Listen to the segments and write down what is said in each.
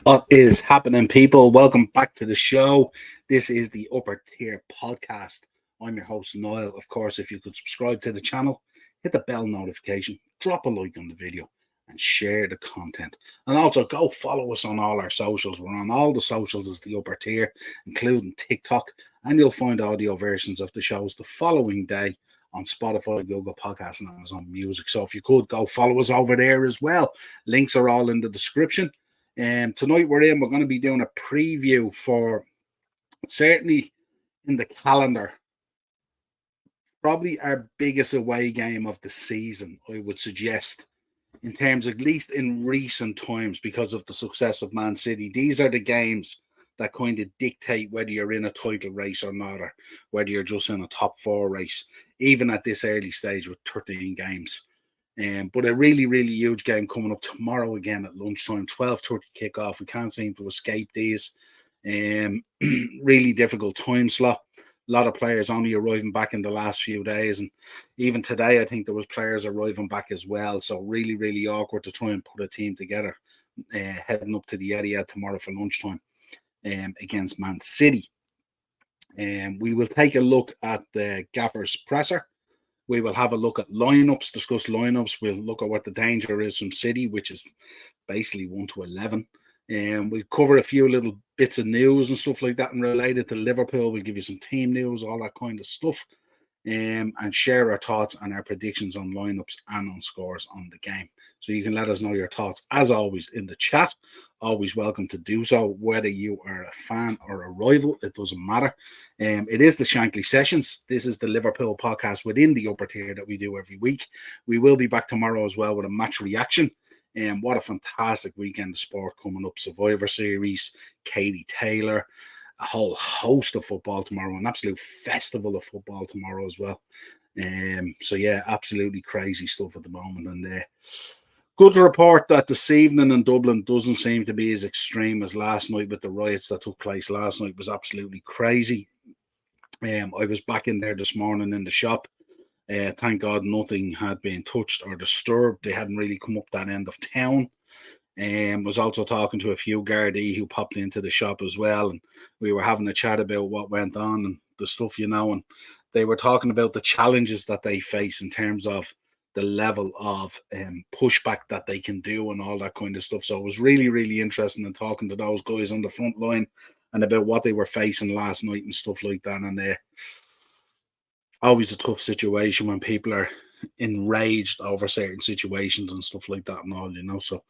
What is happening, people? Welcome back to the show. This is the Upper Tier Podcast. I'm your host, Niall. Of course, if you could subscribe to the channel, hit the bell notification, drop a like on the video, and share the content. And also go follow us on all our socials. We're on all the socials as the Upper Tier, including TikTok, and you'll find audio versions of the shows the following day on Spotify, Google Podcasts, and Amazon Music. So if you could go follow us over there as well. Links are all in the description. Tonight we're going to be doing a preview for, certainly in the calendar, probably our biggest away game of the season, I would suggest, in terms, at least in recent times, because of the success of Man City. These are the games that kind of dictate whether you're in a title race or not, or whether you're just in a top four race, even at this early stage with 13 games. But a really, really huge game coming up tomorrow again at lunchtime, 12:30 kickoff. We can't seem to escape these. Really difficult time slot. A lot of players only arriving back in the last few days. And even today, I think there was players arriving back as well. So really, really awkward to try and put a team together heading up to the Etihad tomorrow for lunchtime against Man City. We will take a look at the Gaffer's presser. We will have a look at lineups, discuss lineups. We'll look at what the danger is from City, which is basically 1 to 11. We'll cover a few little bits of news and stuff like that and related to Liverpool. We'll give you some team news, all that kind of stuff, and share our thoughts and our predictions on lineups and on scores on the game. So you can let us know your thoughts, as always, in the chat. Always welcome to do so, whether you are a fan or a rival. It doesn't matter. It is the Shankly Sessions. This is the Liverpool podcast within the Upper Tier that we do every week. We will be back tomorrow as well with a match reaction. What a fantastic weekend of sport coming up. Survivor Series, Katie Taylor, a whole host of football tomorrow, an absolute festival of football tomorrow as well. So yeah, absolutely crazy stuff at the moment. And good to report that this evening in Dublin doesn't seem to be as extreme as last night with the riots that took place last night. It was absolutely crazy. I was back in there this morning in the shop. Thank God nothing had been touched or disturbed. They hadn't really come up that end of town. Was also talking to a few Gardaí who popped into the shop as well, and we were having a chat about what went on and the stuff, and they were talking about the challenges that they face in terms of the level of pushback that they can do and all that kind of stuff. So it was really, really interesting in talking to those guys on the front line and about what they were facing last night and stuff like that. And always a tough situation when people are enraged over certain situations and stuff like that and all, so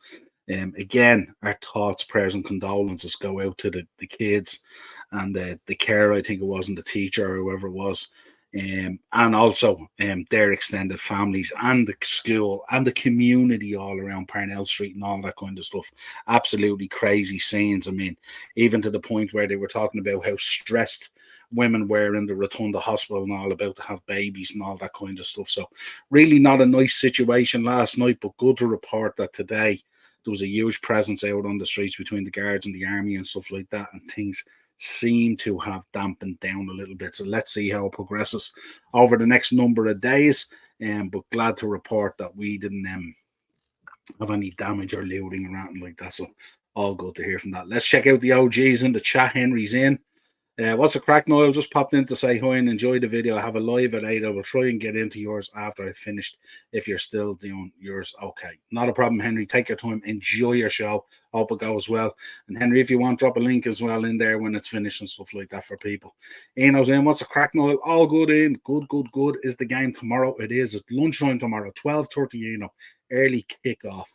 again, our thoughts, prayers and condolences go out to the kids and the carer, I think it was, and the teacher or whoever it was, and also their extended families and the school and the community all around Parnell Street and all that kind of stuff. Absolutely crazy scenes. I mean, even to the point where they were talking about how stressed women were in the Rotunda Hospital and all, about to have babies and all that kind of stuff. So really not a nice situation last night, but good to report that today there was a huge presence out on the streets between the guards and the army and stuff like that, and things seem to have dampened down a little bit. So let's see how it progresses over the next number of days. But glad to report that we didn't have any damage or looting or anything like that. So all good to hear from that. Let's check out the OGs in the chat. Henry's in. What's the crack, Niall? Just popped in to say hi and enjoy the video. I have a live at 8. I will try and get into yours after I've finished, if you're still doing yours. Okay, not a problem, Henry. Take your time. Enjoy your show. Hope it goes well. And Henry, if you want, drop a link as well in there when it's finished and stuff like that for people. Eno's in. What's the crack, Niall? All good in. Good. Is the game tomorrow? It is. It's lunchtime tomorrow, 12:30, early kickoff.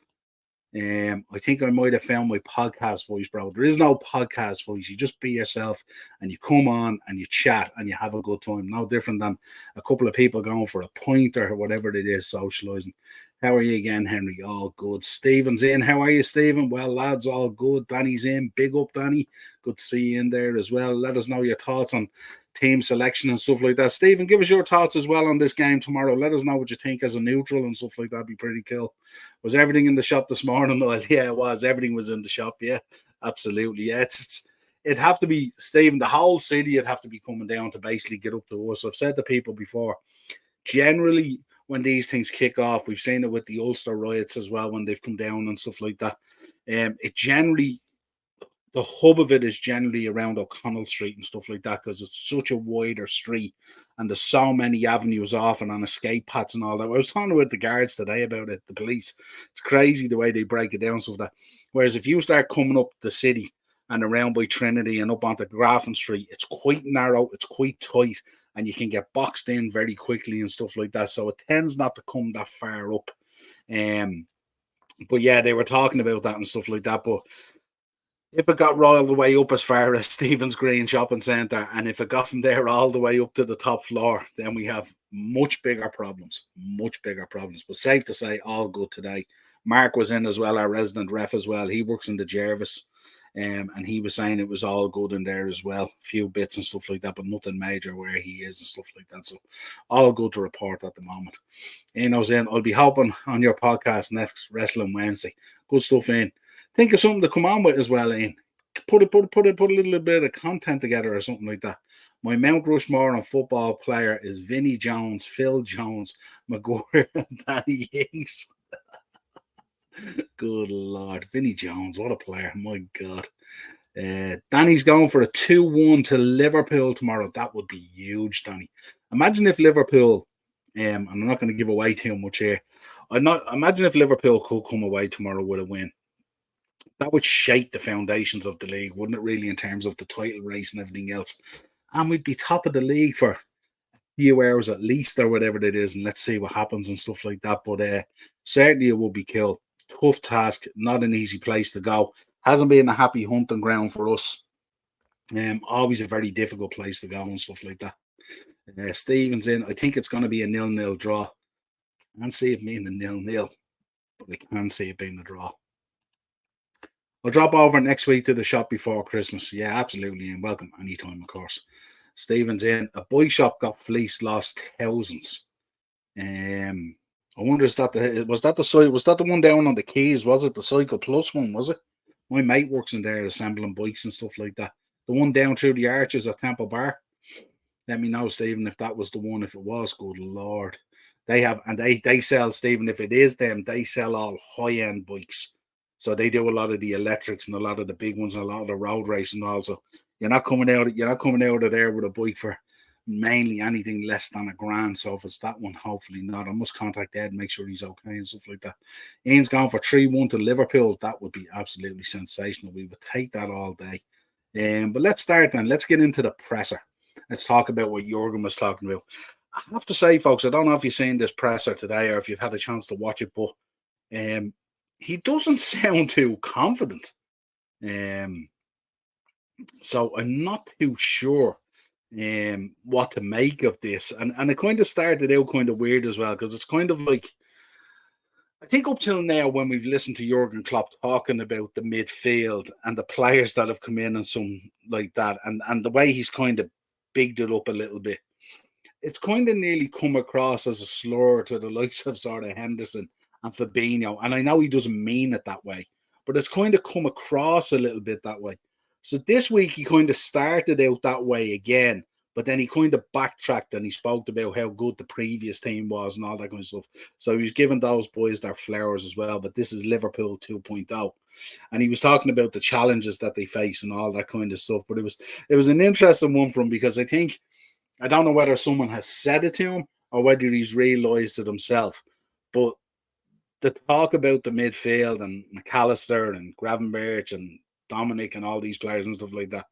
I think I might have found my podcast voice, bro. There is no podcast voice. You just be yourself and you come on and you chat and you have a good time. No different than a couple of people going for a pint or whatever it is, socializing. How are you again, Henry? All good. Stephen's in. How are you, Stephen? Well, lads, all good. Danny's in. Big up, Danny. Good to see you in there as well. Let us know your thoughts on team selection and stuff like that. Stephen, give us your thoughts as well on this game tomorrow. Let us know what you think as a neutral and stuff like that. Be pretty cool. Was everything in the shop this morning? Well, yeah, it was. Everything was in the shop. Yeah, absolutely. Yeah, it'd have to be, Stephen, the whole city would have to be coming down to basically get up to us. I've said to people before, generally when these things kick off, we've seen it with the Ulster riots as well when they've come down and stuff like that. It generally the hub of it is generally around O'Connell Street and stuff like that because it's such a wider street and there's so many avenues off and on escape paths and all that. I was talking with the guards today about it, the police. It's crazy the way they break it down, stuff like that. Whereas if you start coming up the city and around by Trinity and up onto Grafton Street, it's quite narrow, it's quite tight, and you can get boxed in very quickly and stuff like that. So it tends not to come that far up. But yeah, they were talking about that and stuff like that. But if it got all the way up as far as Stephen's Green Shopping Centre, and if it got from there all the way up to the top floor, then we have much bigger problems. Much bigger problems. But safe to say, all good today. Mark was in as well, our resident ref as well. He works in the Jervis. And he was saying it was all good in there as well. A few bits and stuff like that, but nothing major where he is and stuff like that. So all good to report at the moment. Eno's in. I'll be helping on your podcast next Wrestling Wednesday. Good stuff, in. Think of something to come on with as well, Ian. Put a little bit of content together or something like that. My Mount Rushmore on football player is Vinnie Jones, Phil Jones, Maguire, and Danny Higgs. Good Lord. Vinnie Jones, what a player. My God. Danny's going for a 2-1 to Liverpool tomorrow. That would be huge, Danny. Imagine if Liverpool, I'm not going to give away too much here. Imagine if Liverpool could come away tomorrow with a win. That would shake the foundations of the league, wouldn't it, really, in terms of the title race and everything else? And we'd be top of the league for a few hours at least, or whatever it is, and let's see what happens and stuff like that. But certainly it will be killed. Tough task, not an easy place to go. Hasn't been a happy hunting ground for us. Always a very difficult place to go and stuff like that. Stephen's in. I think it's going to be a 0-0 draw. I can't see it being a 0-0, but I can see it being a draw. I'll drop over next week to the shop before Christmas. Yeah, absolutely, and welcome anytime, of course. Stephen's in. A bike shop got fleeced, lost thousands. I wonder, was that the one down on the Keys? Was it the Cycle Plus one? Was it? My mate works in there assembling bikes and stuff like that. The one down through the arches at Temple Bar. Let me know, Stephen, if that was the one. If it was, good Lord, they sell, Stephen. If it is them, they sell all high end bikes. So they do a lot of the electrics and a lot of the big ones and a lot of the road racing also. You're not coming out of there with a bike for mainly anything less than $1,000. So if it's that one, hopefully not. I must contact Ed and make sure he's okay and stuff like that. Ian's gone for 3-1 to Liverpool. That would be absolutely sensational. We would take that all day. But let's start then. Let's get into the presser. Let's talk about what Jurgen was talking about. I have to say, folks, I don't know if you've seen this presser today or if you've had a chance to watch it, but he doesn't sound too confident. So I'm not too sure what to make of this. And it kind of started out kind of weird as well, because it's kind of like, I think up till now, when we've listened to Jurgen Klopp talking about the midfield and the players that have come in and some like that, and the way he's kind of bigged it up a little bit, it's kind of nearly come across as a slur to the likes of sort of Henderson and Fabinho. And I know he doesn't mean it that way, but it's kind of come across a little bit that way. So this week he kind of started out that way again, but then he kind of backtracked and he spoke about how good the previous team was and all that kind of stuff. So he was giving those boys their flowers as well, but this is Liverpool 2.0. And he was talking about the challenges that they face and all that kind of stuff. But it was an interesting one for him, because I don't know whether someone has said it to him or whether he's realised it himself. But the talk about the midfield and McAllister and Gravenberch and Dominic and all these players and stuff like that,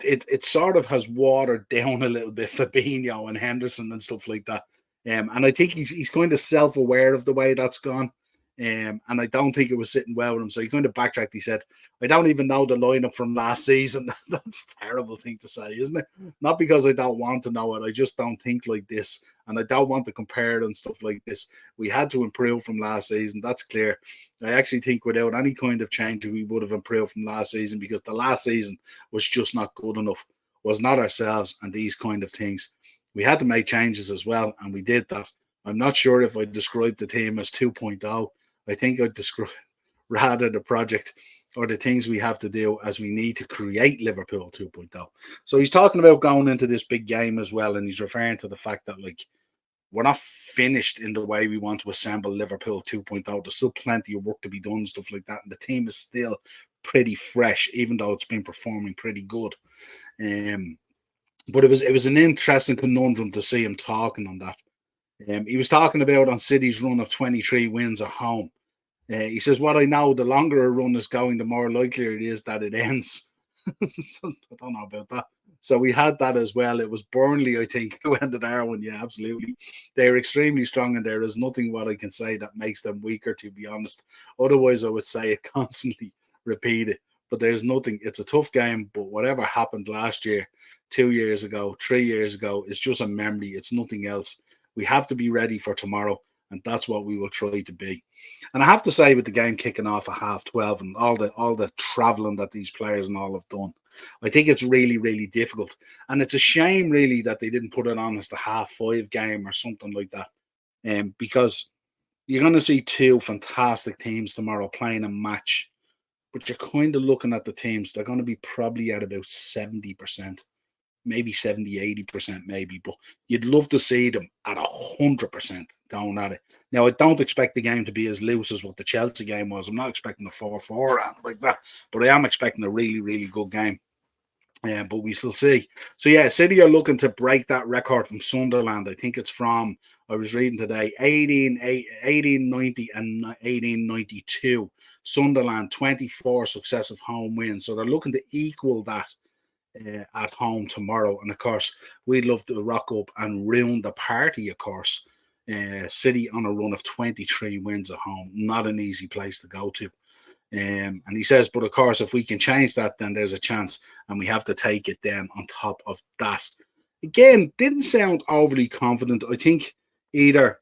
it sort of has watered down a little bit Fabinho and Henderson and stuff like that. And I think he's kind of self-aware of the way that's gone. And I don't think it was sitting well with him. So he kind of backtracked. He said, I don't even know the lineup from last season. That's a terrible thing to say, isn't it? Not because I don't want to know it. I just don't think like this. And I don't want to compare it and stuff like this. We had to improve from last season. That's clear. I actually think without any kind of change, we would have improved from last season, because the last season was just not good enough. Was not ourselves and these kind of things. We had to make changes as well, and we did that. I'm not sure if I described the team as 2.0. I think I'd describe rather the project or the things we have to do as we need to create Liverpool 2.0. So he's talking about going into this big game as well, and he's referring to the fact that, like, we're not finished in the way we want to assemble Liverpool 2.0. There's still plenty of work to be done, stuff like that, and the team is still pretty fresh, even though it's been performing pretty good. But it was an interesting conundrum to see him talking on that. He was talking about on City's run of 23 wins at home. He says, "What I know, the longer a run is going, the more likely it is that it ends." So, I don't know about that. So we had that as well. It was Burnley, I think, who ended our one. Yeah, absolutely. They're extremely strong, and there is nothing what I can say that makes them weaker, to be honest. Otherwise, I would say it constantly, repeat it. But there's nothing. It's a tough game, but whatever happened last year, 2 years ago, 3 years ago, it's just a memory. It's nothing else. We have to be ready for tomorrow, and that's what we will try to be. And I have to say, with the game kicking off at 12:30 and all the traveling that these players and all have done, I think it's really, really difficult. And it's a shame, really, that they didn't put it on as the 5:30 game or something like that. Because you're going to see two fantastic teams tomorrow playing a match, but you're kind of looking at the teams, they're going to be probably at about 70%. Maybe 70, 80%, maybe, but you'd love to see them at 100% going at it. Now, I don't expect the game to be as loose as what the Chelsea game was. I'm not expecting a 4-4 like that, but I am expecting a really, really good game. But we still see. So, yeah, City are looking to break that record from Sunderland. I think it's from, I was reading today, 1890 and 1892. Sunderland, 24 successive home wins. So they're looking to equal that at home tomorrow. And of course, we'd love to rock up and ruin the party, of course. City on a run of 23 wins at home. Not an easy place to go to. And he says, but of course, if we can change that, then there's a chance, and we have to take it then on top of that. Again, didn't sound overly confident. I think either,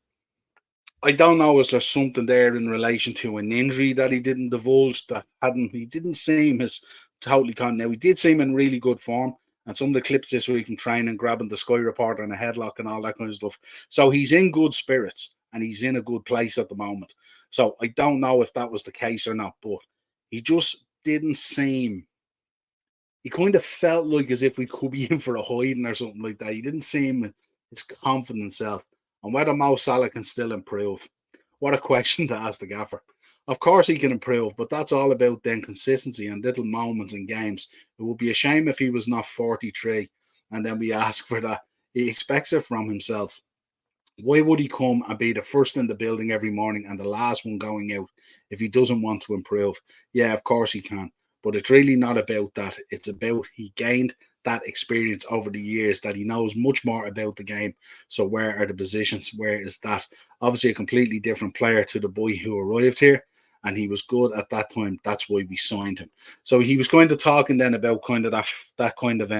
I don't know, is there something there in relation to an injury that he didn't divulge, that he didn't seem as totally confident. Now, he did seem in really good form, and some of the clips this week in training, grabbing the Sky Reporter and a headlock and all that kind of stuff. So he's in good spirits, and he's in a good place at the moment. So I don't know if that was the case or not, but he just didn't seem, he kind of felt like as if we could be in for a hiding or something like that. He didn't seem his confident self. And whether Mo Salah can still improve, what a question to ask the gaffer. Of course he can improve, but that's all about then consistency and little moments in games. It would be a shame if he was not 43 and then we ask for that. He expects it from himself. Why would he come and be the first in the building every morning and the last one going out if he doesn't want to improve? Yeah, of course he can. But it's really not about that. It's about he gained that experience over the years, that he knows much more about the game. So where are the positions? Where is that? Obviously a completely different player to the boy who arrived here, and he was good at that time. That's why we signed him. So he was kind of talking then about kind of that kind of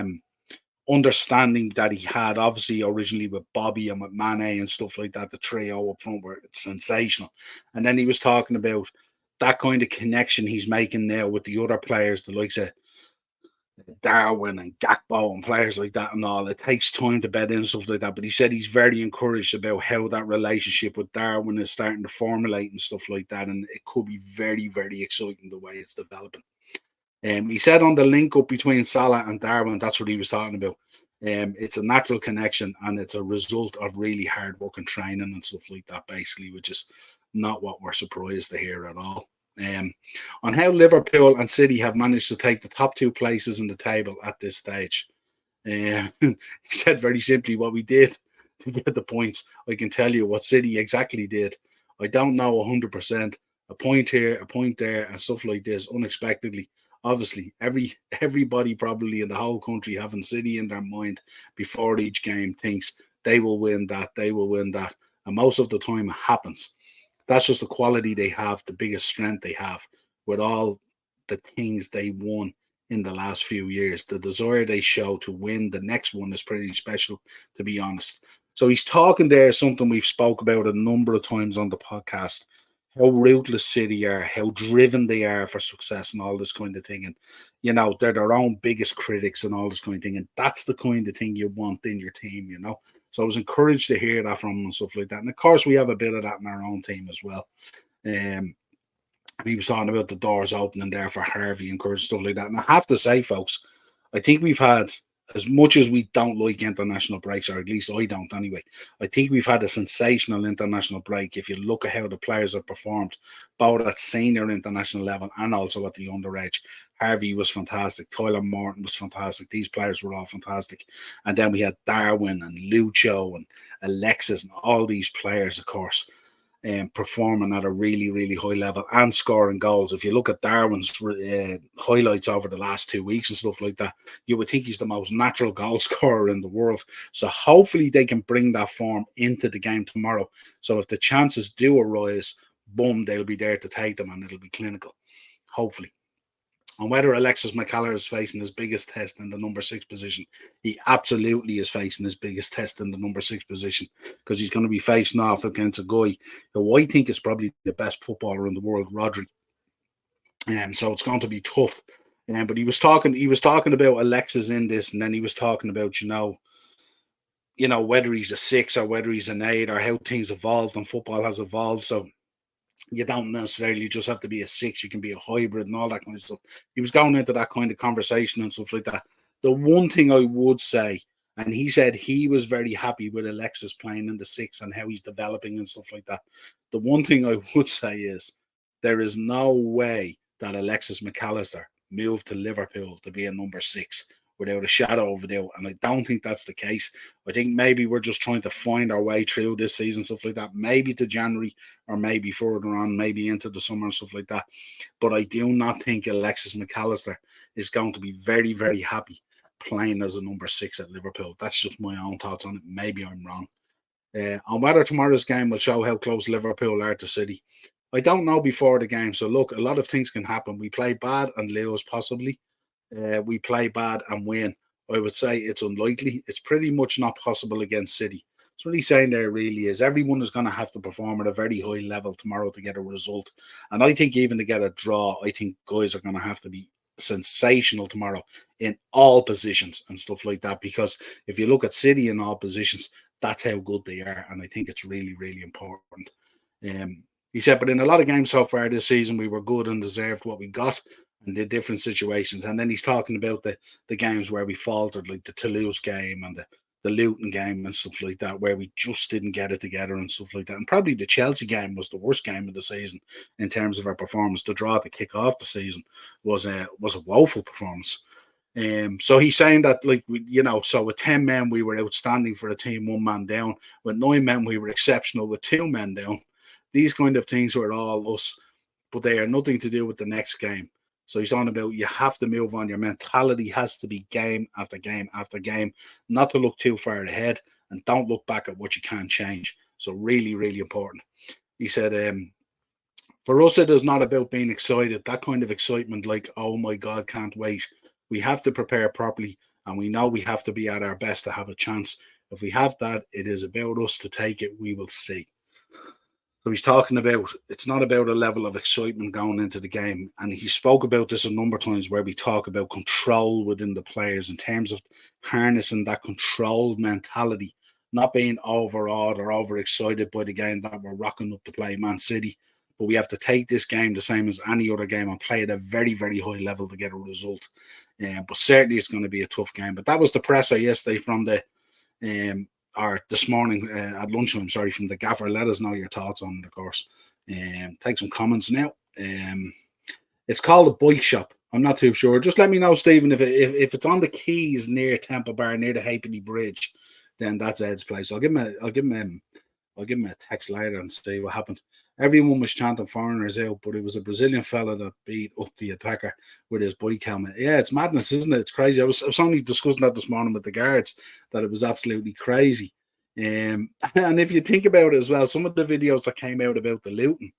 understanding that he had, obviously originally with Bobby and with Mane and stuff like that. The trio up front were sensational. And then he was talking about that kind of connection he's making now with the other players, the likes of Darwin and Gakpo and players like that and all. It takes time to bed in and stuff like that. But he said he's very encouraged about how that relationship with Darwin is starting to formulate and stuff like that. And it could be very, very exciting the way it's developing. He said on the link up between Salah and Darwin, that's what he was talking about. It's a natural connection, and it's a result of really hard work and training and stuff like that, basically, which is not what we're surprised to hear at all. On how Liverpool and City have managed to take the top two places in the table at this stage. He said very simply what we did to get the points. I can tell you what City exactly did. I don't know 100%. A point here, a point there, and stuff like this unexpectedly. Obviously, everybody probably in the whole country having City in their mind before each game thinks they will win that, they will win that. And most of the time it happens. That's just the quality they have, the biggest strength they have with all the things they won in the last few years. The desire they show to win the next one is pretty special, to be honest. So he's talking there, something we've spoke about a number of times on the podcast, how ruthless City are, how driven they are for success and all this kind of thing. And, you know, they're their own biggest critics and all this kind of thing. And that's the kind of thing you want in your team, you know. So I was encouraged to hear that from him and stuff like that. And of course, we have a bit of that in our own team as well. And he was talking about the doors opening there for Harvey and Curtis, stuff like that. And I have to say, folks, I think we've had as much as we don't like international breaks, or at least I don't anyway, I think we've had a sensational international break. If you look at how the players have performed, both at senior international level and also at the underage, Harvey was fantastic. Tyler Morton was fantastic. These players were all fantastic. And then we had Darwin and Lucho and Alexis and all these players, of course, performing at a really, really high level and scoring goals. If you look at Darwin's highlights over the last 2 weeks and stuff like that, you would think he's the most natural goal scorer in the world. So hopefully they can bring that form into the game tomorrow. So if the chances do arise, boom, they'll be there to take them and it'll be clinical. Hopefully. And whether Alexis McAllister is facing his biggest test in the number 6 position, he absolutely is facing his biggest test in the number 6 position, because he's going to be facing off against a guy who I think is probably the best footballer in the world, Rodri. So it's going to be tough. But he was talking about Alexis in this, and then he was talking about whether he's a 6 or whether he's an 8, or how things evolved and football has evolved. So you don't necessarily just have to be a 6. You can be a hybrid and all that kind of stuff. He was going into that kind of conversation and stuff like that. The one thing I would say, and he said he was very happy with Alexis playing in the 6 and how he's developing and stuff like that. The one thing I would say is there is no way that Alexis McAllister moved to Liverpool to be a number 6 without a shadow of a doubt. And I don't think that's the case. I think maybe we're just trying to find our way through this season, stuff like that, maybe to January or maybe further on, maybe into the summer and stuff like that. But I do not think Alexis McAllister is going to be very, very happy playing as a number 6 at Liverpool. That's just my own thoughts on it. Maybe I'm wrong. On whether tomorrow's game will show how close Liverpool are to City, I don't know before the game. So look, a lot of things can happen. We play bad and lose possibly. We play bad and win. I would say it's unlikely. It's pretty much not possible against City. So what he's saying there really is everyone is going to have to perform at a very high level tomorrow to get a result. And I think even to get a draw, I think guys are going to have to be sensational tomorrow in all positions and stuff like that. Because if you look at City in all positions, that's how good they are. And I think it's really, really important. He said, but in a lot of games so far this season, we were good and deserved what we got in the different situations. And then he's talking about the games where we faltered, like the Toulouse game and the Luton game and stuff like that, where we just didn't get it together and stuff like that. And probably the Chelsea game was the worst game of the season in terms of our performance. The draw to kick off the season was a woeful performance. So he's saying that, like, so with 10 men, we were outstanding for a team, 1 man down. With 9 men, we were exceptional with 2 men down. These kind of things were all us, but they are nothing to do with the next game. So he's on about you have to move on. Your mentality has to be game after game after game, not to look too far ahead, and don't look back at what you can't change. So really, really important. He said, for us, it is not about being excited. That kind of excitement, like, oh my God, can't wait. We have to prepare properly, and we know we have to be at our best to have a chance. If we have that, it is about us to take it. We will see. So he's talking about it's not about a level of excitement going into the game. And he spoke about this a number of times where we talk about control within the players in terms of harnessing that controlled mentality, not being overawed or overexcited by the game that we're rocking up to play Man City. But we have to take this game the same as any other game and play at a very, very high level to get a result. But certainly it's going to be a tough game. But that was the presser yesterday from or this morning at lunchtime, from the gaffer. Let us know your thoughts on it, of course. Take some comments now. It's called a bike shop. I'm not too sure. Just let me know, Stephen, if it's on the quays near Temple Bar, near the Halfpenny Bridge, then that's Ed's place. I'll give him a text later and see what happened. Everyone was chanting foreigners out, but it was a Brazilian fella that beat up the attacker with his bike helmet. Yeah, it's madness, isn't it? It's crazy. I was only discussing that this morning with the guards, that it was absolutely crazy. And if you think about it as well, some of the videos that came out about the looting,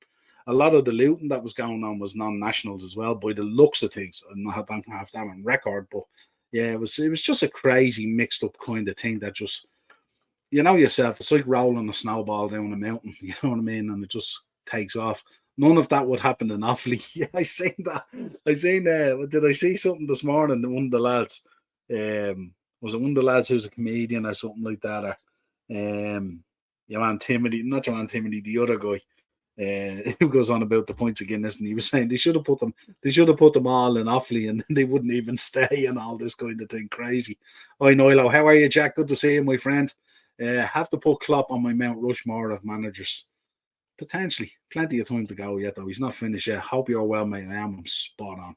a lot of the looting that was going on was non-nationals as well, by the looks of things. I don't have that on record, but yeah, it was just a crazy mixed up kind of thing that just, yourself, it's like rolling a snowball down a mountain, you know what I mean? And it just takes off. None of that would happen in Offaly. Yeah, I seen that. Did I see something this morning? One of the lads, was it one of the lads who's a comedian or something like that? Or Joanne Timothy, not Joanne Timothy, the other guy. who goes on about the points again, and he was saying they should have put them all in Offaly, and they wouldn't even stay, and all this kind of thing. Crazy. Hi Niall, how are you, Jack? Good to see you, my friend. Have to put Klopp on my Mount Rushmore of managers. Potentially, plenty of time to go yet, though. He's not finished yet. Hope you're well, mate. I'm spot on.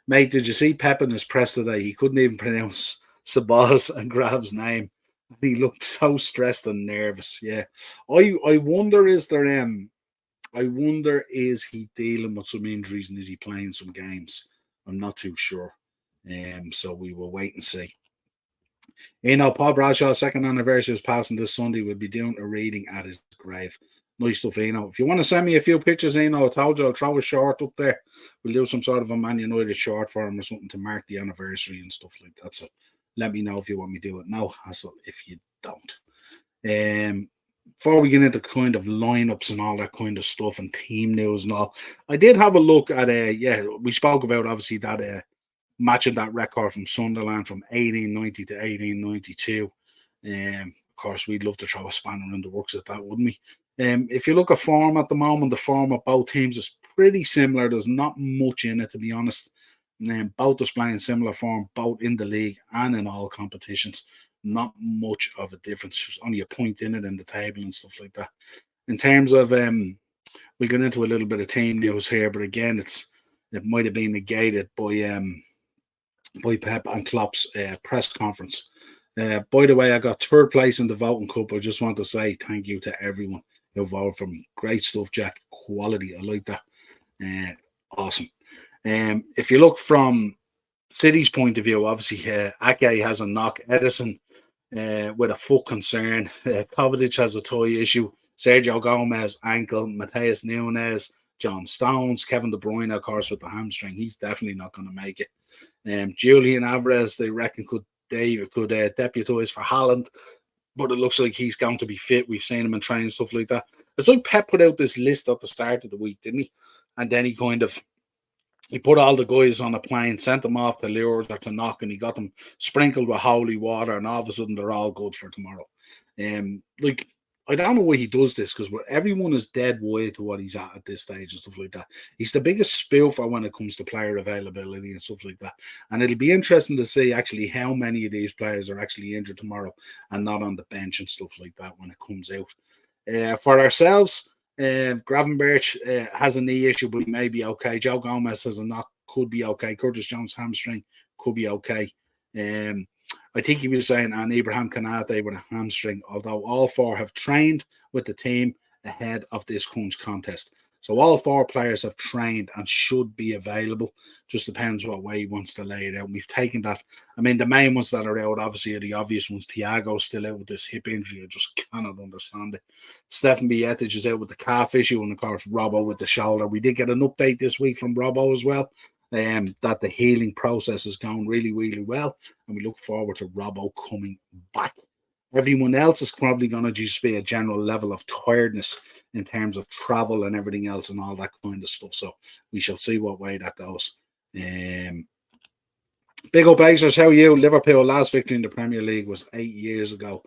Mate, did you see Pep in his press today? He couldn't even pronounce Sabah's and Grav's name. He looked so stressed and nervous. Yeah, I wonder is he dealing with some injuries and is he playing some games? I'm not too sure. So we will wait and see. Paul Bradshaw's second anniversary is passing this Sunday. We'll be doing a reading at his grave. Nice stuff, If you want to send me a few pictures, I told you I'll throw a short up there. We'll do some sort of a Man United short for him or something to mark the anniversary and stuff like that. So let me know if you want me to do it. No hassle if you don't. Before we get into kind of lineups and all that kind of stuff and team news and all, I did have a look at we spoke about obviously that matching that record from Sunderland from 1890 to 1892. Of course, we'd love to throw a spanner in the works at that, wouldn't we? If you look at form at the moment, the form of both teams is pretty similar. There's not much in it, to be honest. Both displaying similar form, both in the league and in all competitions. Not much of a difference. There's only a point in it in the table and stuff like that. In terms of, we got into a little bit of team news here, but again, it might have been negated by Pep and Klopp's press conference. By the way, I got third place in the voting cup. I just want to say thank you to everyone who voted for me. Great stuff, Jack. Quality. I like that. Awesome. If you look from City's point of view, obviously Ake has a knock. Edison with a foot concern. Kovacic has a toe issue. Sergio Gomez, ankle. Mateus Nunes, John Stones, Kevin De Bruyne, of course, with the hamstring. He's definitely not going to make it. Julian Alvarez, they reckon, could deputise for Haaland, but it looks like he's going to be fit. We've seen him in training, stuff like that. It's like Pep put out this list at the start of the week, didn't he? And then he put all the guys on a plane, sent them off to Lourdes or to Knock, and he got them sprinkled with holy water, and all of a sudden they're all good for tomorrow. I don't know why he does this, because everyone is dead wide to what he's at this stage and stuff like that. He's the biggest spoofer when it comes to player availability and stuff like that. And it'll be interesting to see actually how many of these players are actually injured tomorrow and not on the bench and stuff like that when it comes out. For ourselves, Gravenberch has a knee issue, but he may be okay. Joe Gomez has a knock, could be okay. Curtis Jones' hamstring could be okay. I think he was saying, and Ibrahim Kanate with a hamstring, although all four have trained with the team ahead of this crunch contest. So all four players have trained and should be available. Just depends what way he wants to lay it out. We've taken that. I mean, the main ones that are out, obviously, are the obvious ones. Thiago's still out with this hip injury. I just cannot understand it. Stefan Bietic is out with the calf issue, and of course, Robbo with the shoulder. We did get an update this week from Robbo as well. That the healing process is going really, really well, and we look forward to Robbo coming back. Everyone else is probably going to just be a general level of tiredness in terms of travel and everything else and all that kind of stuff. So we shall see what way that goes. Big up, Acers. How are you? Liverpool last victory in the Premier League was 8 years ago,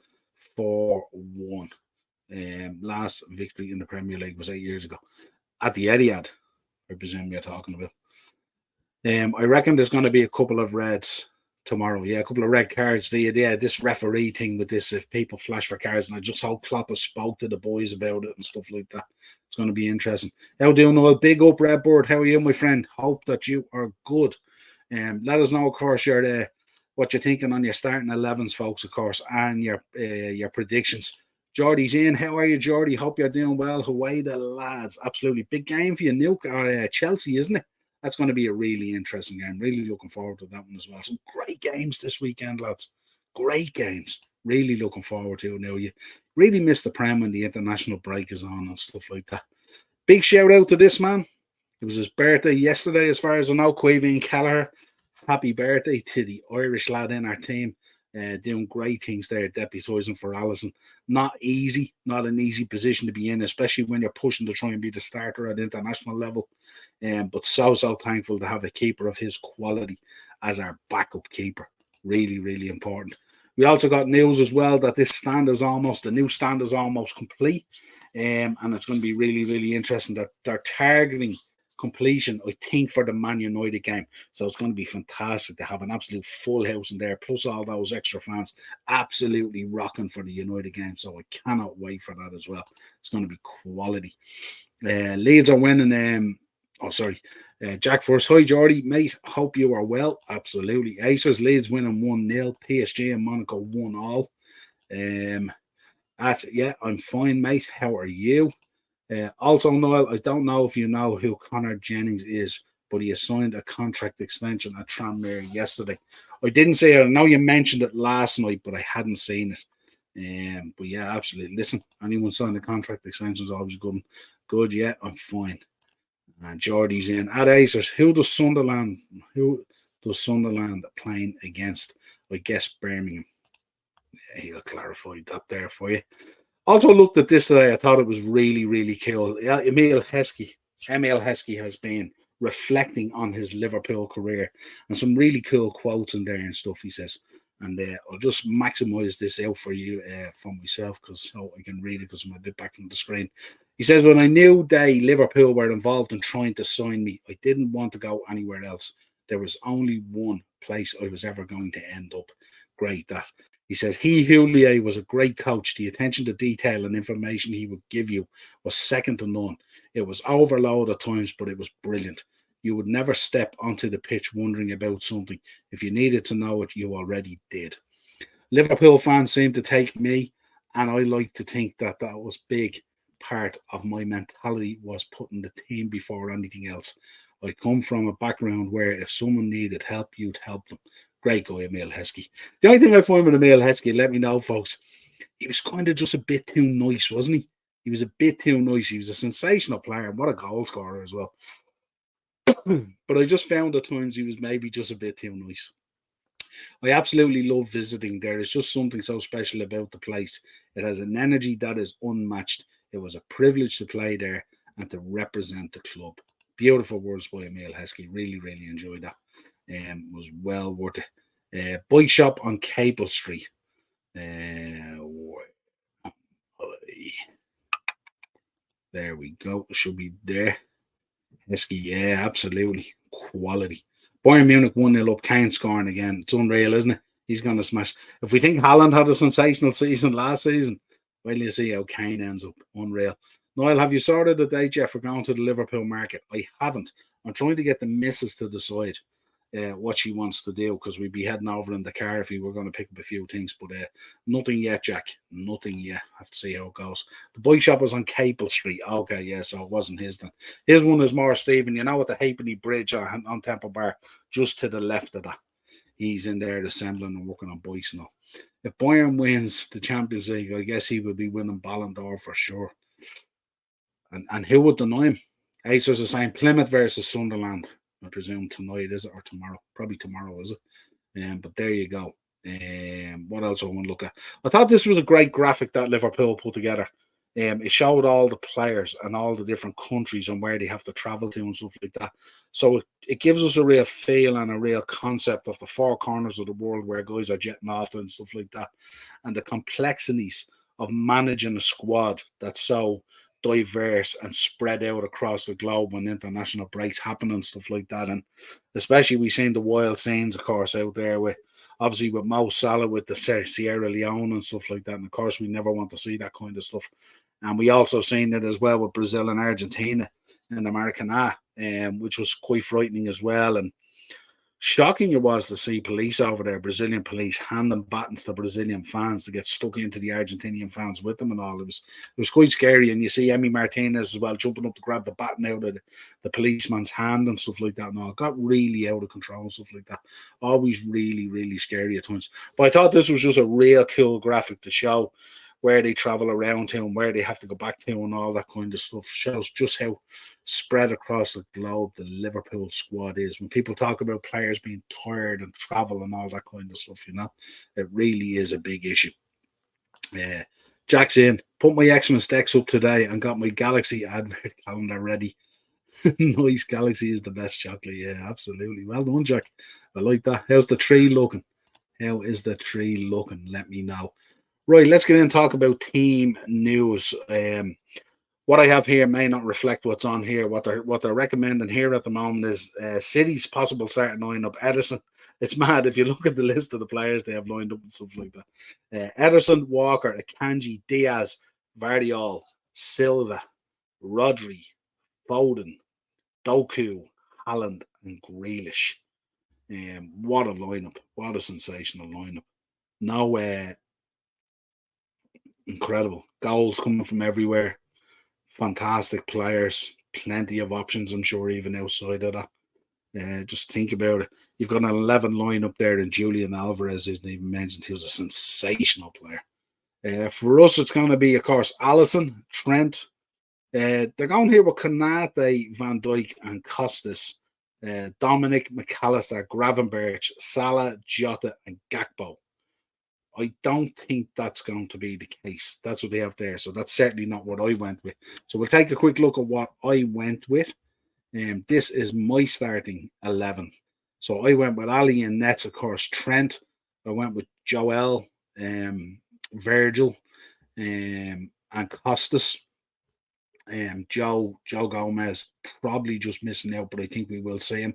4-1. Last victory in the Premier League was 8 years ago at the Etihad, I presume you're talking about. I reckon there's going to be a couple of reds tomorrow. Yeah, a couple of red cards. This referee thing with this, if people flash for cards, and I just hope Klopp has spoke to the boys about it and stuff like that. It's going to be interesting. How do you know? Big up, Redboard. How are you, my friend? Hope that you are good. Let us know, of course, what you're thinking on your starting 11s, folks, of course, and your predictions. Geordie's in. How are you, Geordie? Hope you're doing well. Away the lads. Absolutely. Big game for you, Nuke or Chelsea, isn't it? That's going to be a really interesting game. Really looking forward to that one as well. Some great games this weekend, lads. Great games. Really looking forward to it now. You really miss the Prem when the international break is on and stuff like that. Big shout out to this man. It was his birthday yesterday, as far as I know. Quavian Kelleher. Happy birthday to the Irish lad in our team. Doing great things there, deputising for Allison. Not easy, not an easy position to be in, especially when you're pushing to try and be the starter at international level. But so thankful to have a keeper of his quality as our backup keeper. Really, really important. We also got news as well that the new stand is almost complete. And it's going to be really, really interesting that they're targeting completion, I think, for the Man United game. So it's going to be fantastic to have an absolute full house in there, plus all those extra fans absolutely rocking for the United game. So I cannot wait for that as well. It's going to be quality. Leeds are winning. Jack first. Hi, Jordy, mate. Hope you are well. Absolutely. Acers, Leeds winning 1-0. PSG and Monaco 1-all. I'm fine, mate. How are you? Also, Niall, I don't know if you know who Connor Jennings is, but he has signed a contract extension at Tranmere yesterday. I didn't say it. I know you mentioned it last night, but I hadn't seen it. But yeah, absolutely. Listen, anyone signing a contract extension is always good. Good, yeah, I'm fine. And Geordie's in. At Acers, who does Sunderland playing against? I guess Birmingham. Yeah, he'll clarify that there for you. Also looked at this today. I thought it was really, really cool. Emil Heskey has been reflecting on his Liverpool career and some really cool quotes in there and stuff, he says. And I'll just maximize this out for you for myself so I can read it because I'm a bit back from the screen. He says, when I knew Liverpool were involved in trying to sign me, I didn't want to go anywhere else. There was only one place I was ever going to end up. Great, that. He says, Houllier was a great coach. The attention to detail and information he would give you was second to none. It was overload at times, but it was brilliant. You would never step onto the pitch wondering about something. If you needed to know it, you already did. Liverpool fans seem to take me, and I like to think that was big part of my mentality, was putting the team before anything else. I come from a background where if someone needed help, you'd help them. Great guy, Emil Heskey. The only thing I find with Emil Heskey, let me know, folks, he was kind of just a bit too nice, wasn't he? He was a bit too nice. He was a sensational player. What a goal scorer as well. But I just found at times he was maybe just a bit too nice. I absolutely love visiting there. It's just something so special about the place. It has an energy that is unmatched. It was a privilege to play there and to represent the club. Beautiful words by Emil Heskey. Really, really enjoyed that. Was well worth it. Bike shop on Capel Street. There we go. It should be there. Heskey, yeah, absolutely. Quality. Bayern Munich 1-0 up. Kane scoring again. It's unreal, isn't it? He's going to smash. If we think Haaland had a sensational season last season, well, you see how Kane ends up. Unreal. Niall, have you sorted the date yet for going to the Liverpool market? I haven't. I'm trying to get the missus to decide what she wants to do, because we'd be heading over in the car if we were going to pick up a few things, but nothing yet, Jack. Nothing yet. Have to see how it goes. The boy shop was on Capel Street. Okay, yeah, so it wasn't his then. His one is more Stephen, you know, at the Halfpenny Bridge on Temple Bar, just to the left of that. He's in there assembling and working on bikes now. If Bayern wins the Champions League, I guess he would be winning Ballon d'Or for sure. And who would deny him? Acers are saying Plymouth versus Sunderland. I presume tonight, is it, or tomorrow? Probably tomorrow, is it? But there you go. What else I want to look at? I thought this was a great graphic that Liverpool put together. It showed all the players and all the different countries and where they have to travel to and stuff like that. So it gives us a real feel and a real concept of the four corners of the world where guys are jetting off and stuff like that, and the complexities of managing a squad that's so diverse and spread out across the globe when international breaks happen and stuff like that. And especially we've seen the wild scenes, of course, out there with obviously with Mo Salah with the Sierra Leone and stuff like that. And of course, we never want to see that kind of stuff. And we also seen it as well with Brazil and Argentina in the Maracanã, which was quite frightening as well. And shocking it was to see police over there, Brazilian police, handing batons to Brazilian fans to get stuck into the Argentinian fans with them and all. It was quite scary. And you see Emi Martinez as well jumping up to grab the baton out of the policeman's hand and stuff like that and all. It got really out of control and stuff like that. Always really, really scary at times. But I thought this was just a real cool graphic to show where they travel around to and where they have to go back to and all that kind of stuff. Shows just how spread across the globe the Liverpool squad is. When people talk about players being tired and travel and all that kind of stuff, you know, it really is a big issue. Jack's in. Put my X-Men decks up today and got my Galaxy advert calendar ready. Nice. Galaxy is the best chocolate. Yeah, absolutely. Well done, Jack. I like that. How's the tree looking? How is the tree looking? Let me know. Right, let's get in and talk about team news. what I have here may not reflect what's on here. What they're recommending here at the moment is City's possible starting lineup. Ederson. It's mad if you look at the list of the players they have lined up and stuff like that. Ederson, Walker, Akanji, Diaz, Vardiol, Silva, Rodri, Foden, Doku, Haaland, and Grealish. What a lineup! What a sensational lineup! No, incredible goals coming from everywhere. Fantastic players, plenty of options. I'm sure even outside of that. Just think about it. You've got an 11 line up there, and Julian Alvarez isn't even mentioned. He was a sensational player. For us, it's going to be, of course, Alisson, Trent. They're going here with Konate, Van Dijk, and Costas. Dominic, McAllister, Gravenberch, Salah, Jota, and Gakpo. I don't think that's going to be the case. That's what they have there. So that's certainly not what I went with. So we'll take a quick look at what I went with. This is my starting 11. So I went with Ali and Nets, of course, Trent. I went with Joel, Virgil, and Costas. Joe Gomez probably just missing out, but I think we will see him.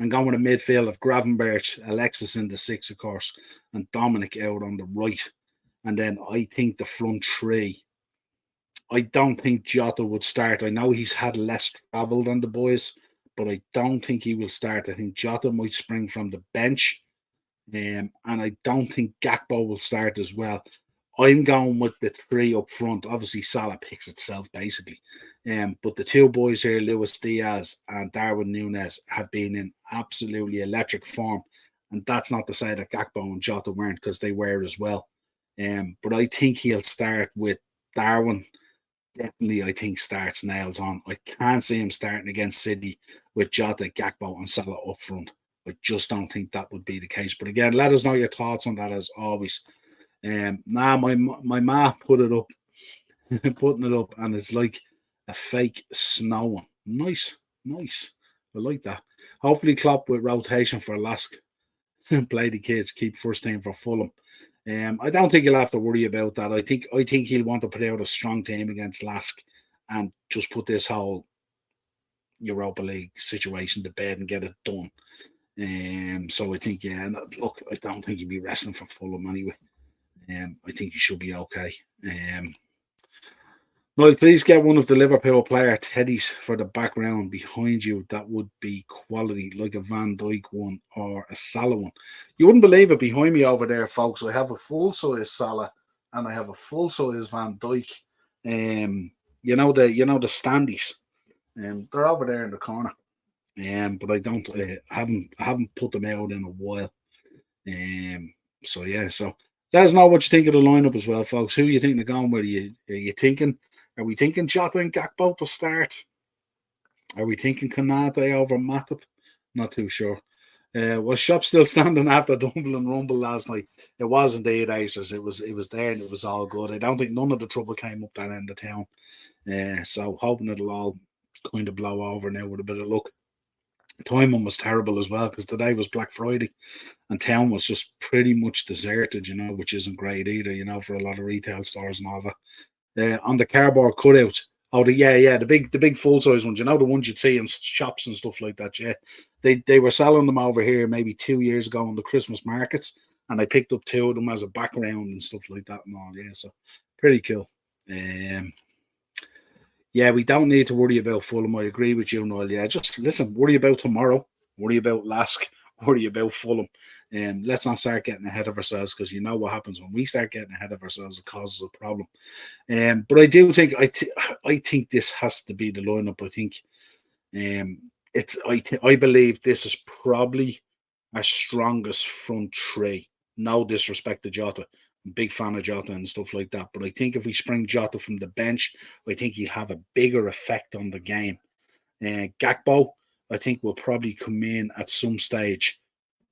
I'm going with a midfield of Gravenberch, Alexis in the six, of course, and Dominic out on the right. And then I think the front three. I don't think Jota would start. I know he's had less travel than the boys, but I don't think he will start. I think Jota might spring from the bench. And I don't think Gakpo will start as well. I'm going with the three up front. Obviously, Salah picks itself, basically. But the two boys here, Luis Diaz and Darwin Núñez, have been in absolutely electric form. And that's not to say that Gakpo and Jota weren't, because they were as well. But I think he'll start with Darwin. Definitely, I think starts nails on. I can't see him starting against City with Jota, Gakpo, and Salah up front. I just don't think that would be the case. But again, let us know your thoughts on that as always. My ma put it up, putting it up, and it's like a fake snowing. Nice. I like that. Hopefully, Klopp with rotation for Lask. Play the kids, keep first team for Fulham. I don't think he'll have to worry about that. I think he'll want to put out a strong team against Lask and just put this whole Europa League situation to bed and get it done. So I think, look, I don't think he'll be resting for Fulham anyway. I think he should be okay. Well, please get one of the Liverpool player teddies for the background behind you. That would be quality, like a Van Dijk one or a Salah one. You wouldn't believe it behind me over there, folks. I have a full-size Salah and I have a full-size Van Dijk. You know the standees. They're over there in the corner. But I don't haven't put them out in a while. So let us know what you think of the lineup as well, folks. Who you think they're going with? Are we thinking Jota and Gakpo to start? Are we thinking Konate over Matip? Not too sure. Was Shop still standing after Dumble and Rumble last night? It was indeed, Acers. It was there and it was all good. I don't think none of the trouble came up that end of town. So hoping it'll all kind of blow over now with a bit of luck. Timing was terrible as well, because today was Black Friday and town was just pretty much deserted, which isn't great either, for a lot of retail stores and all that. On the cardboard cutouts, the big full size ones, the ones you'd see in shops and stuff like that. Yeah, they were selling them over here maybe 2 years ago in the Christmas markets, and I picked up 2 of them as a background and stuff like that and all. Yeah, so pretty cool. Yeah, we don't need to worry about Fulham. I agree with you, Noel. Yeah, just listen, worry about tomorrow, worry about Lask, worry about Fulham. Let's not start getting ahead of ourselves, because you know what happens when we start getting ahead of ourselves. It causes a problem. But I do think I think this has to be the lineup. I think I believe this is probably our strongest front three. No disrespect to Jota. Big fan of Jota and stuff like that. But I think if we spring Jota from the bench, I think he'll have a bigger effect on the game. Gakpo, I think, will probably come in at some stage.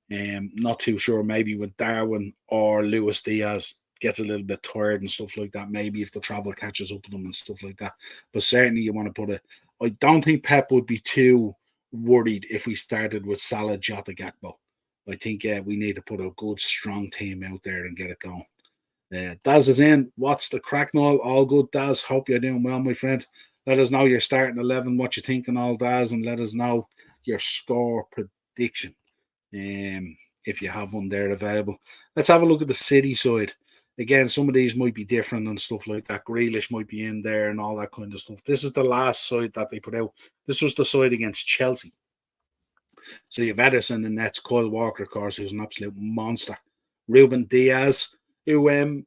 Not too sure, maybe with Darwin or Luis Diaz gets a little bit tired and stuff like that. Maybe if the travel catches up with them and stuff like that. But certainly you want to put I don't think Pep would be too worried if we started with Salah, Jota, Gakpo. I think we need to put a good, strong team out there and get it going. Daz is in. What's the crack, Noel? All good, Daz. Hope you're doing well, my friend. Let us know your starting 11, what you think and all that, and let us know your score prediction if you have one there available. Let's have a look at the City side. Again, some of these might be different and stuff like that. Grealish might be in there and all that kind of stuff. This is the last side that they put out. This was the side against Chelsea. So you've Ederson in nets, Kyle Walker, of course, who's an absolute monster. Ruben Diaz, who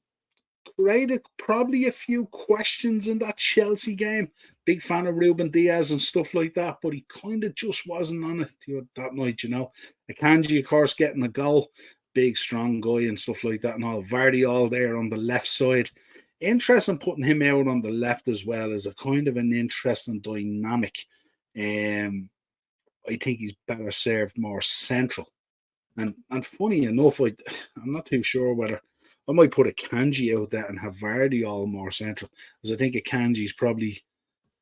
created probably a few questions in that Chelsea game. Big fan of Ruben Diaz and stuff like that, but he kind of just wasn't on it that night, you know. Akanji, of course, getting a goal. Big, strong guy and stuff like that and all. Vardy all there on the left side. Interesting putting him out on the left as well as a kind of an interesting dynamic. I think he's better served more central. And funny enough, I'm not too sure whether I might put a Kanji out there and have Vardy all more central, because I think a Kanji's probably,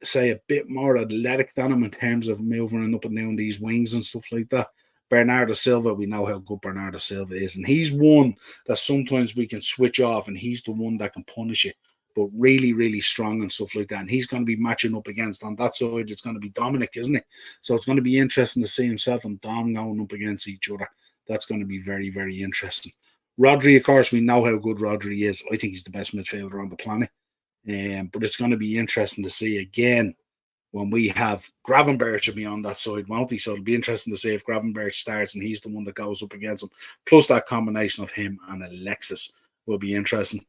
say, a bit more athletic than him in terms of moving up and down these wings and stuff like that. Bernardo Silva, we know how good Bernardo Silva is, and he's one that sometimes we can switch off, and he's the one that can punish it, but really, really strong and stuff like that. And he's going to be matching up against, on that side, it's going to be Dominic, isn't it? So it's going to be interesting to see himself and Dom going up against each other. That's going to be very, very interesting. Rodri, of course, we know how good Rodri is. I think he's the best midfielder on the planet. But it's going to be interesting to see again when we have Gravenberch to be on that side, won't he? So it'll be interesting to see if Gravenberch starts and he's the one that goes up against him. Plus that combination of him and Alexis will be interesting.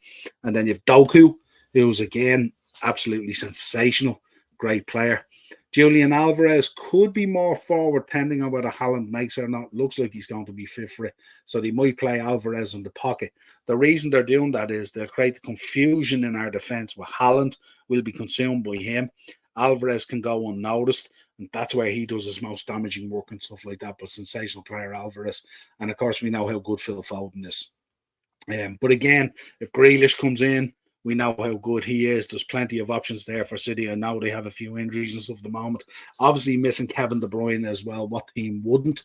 And then you've Doku, who's again absolutely sensational, great player. Julian Alvarez could be more forward, depending on whether Haaland makes it or not. Looks like he's going to be fit for it. So they might play Alvarez in the pocket. The reason they're doing that is they'll create the confusion in our defence with Haaland will be consumed by him. Alvarez can go unnoticed, and that's where he does his most damaging work and stuff like that. But sensational player, Alvarez. And of course, we know how good Phil Foden is. But again, if Grealish comes in, we know how good he is. There's plenty of options there for City, and now they have a few injuries and stuff at the moment. Obviously, missing Kevin De Bruyne as well. What team wouldn't?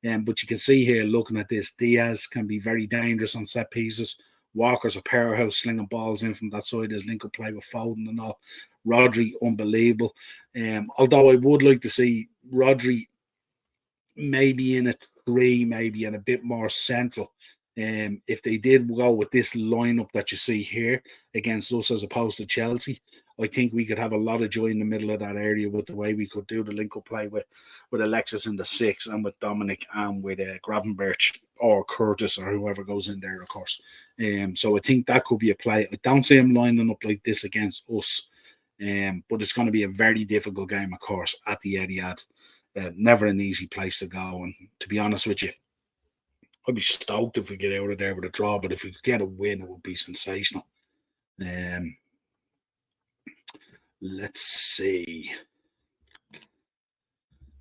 But you can see here, looking at this, Diaz can be very dangerous on set pieces. Walker's a powerhouse, slinging balls in from that side. His link-up play with Foden and all. Rodri, unbelievable. Although I would like to see Rodri maybe in a 3, maybe in a bit more central. If they did go with this lineup that you see here against us as opposed to Chelsea, I think we could have a lot of joy in the middle of that area with the way we could do the link-up play with Alexis in the 6 and with Dominic and with Gravenberch or Curtis or whoever goes in there, of course. So I think that could be a play. I don't see him lining up like this against us, but it's going to be a very difficult game, of course, at the Etihad. Never an easy place to go. And to be honest with you, I'd be stoked if we get out of there with a draw, but if we could get a win, it would be sensational. Let's see.